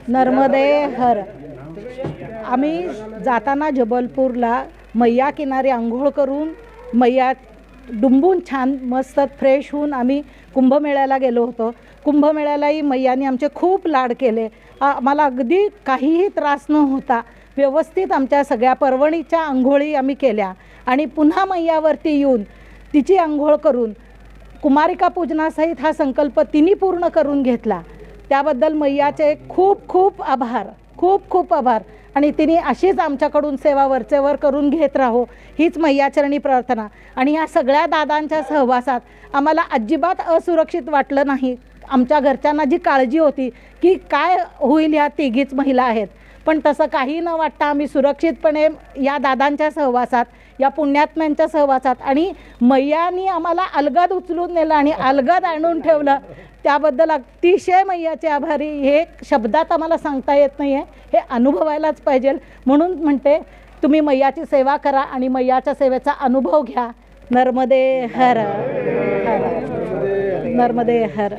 नर्मदे हर. आम्ही जाताना जबलपूरला मैया किनारी आंघोळ करून मैया डुंबून छान मस्त फ्रेश होऊन आम्ही कुंभमेळ्याला गेलो होतो. कुंभमेळ्यालाही मैयाने आमचे खूप लाड केले. आम्हाला अगदी काहीही त्रास न होता व्यवस्थित आमच्या सगळ्या परवणीच्या आंघोळी आम्ही केल्या आणि पुन्हा मैयावरती येऊन तिची आंघोळ करून कुमारिका पूजनासहित हा संकल्प तिने पूर्ण करून घेतला. त्याबद्दल मैयाचे खूप खूप आभार, खूप खूप आभार. आणि तिने अशीच आमच्याकडून सेवा वरचेवर करून घेत राहो हीच मैयाचरणी प्रार्थना. आणि ह्या सगळ्या दादांच्या सहवासात आम्हाला अजिबात असुरक्षित वाटलं नाही. आमच्या घरच्यांना जी काळजी होती की काय होईल, ह्या तिघीच महिला आहेत, पण तसं काही न वाटता आम्ही सुरक्षितपणे या दादांच्या सहवासात, या पुण्यात्म्यांच्या सहवासात आणि मैयानी आम्हाला अलगद उचलून नेलं आणि अलगद आणून ठेवलं. त्याबद्दल अतिशय मैयाचे आभारी. हे शब्दात आम्हाला सांगता येत नाही आहे, हे अनुभवायलाच पाहिजे. म्हणून म्हणते तुम्ही मैयाची सेवा करा आणि मैयाच्या सेवेचा अनुभव घ्या. नर्मदे हर, हर नर्मदे हर.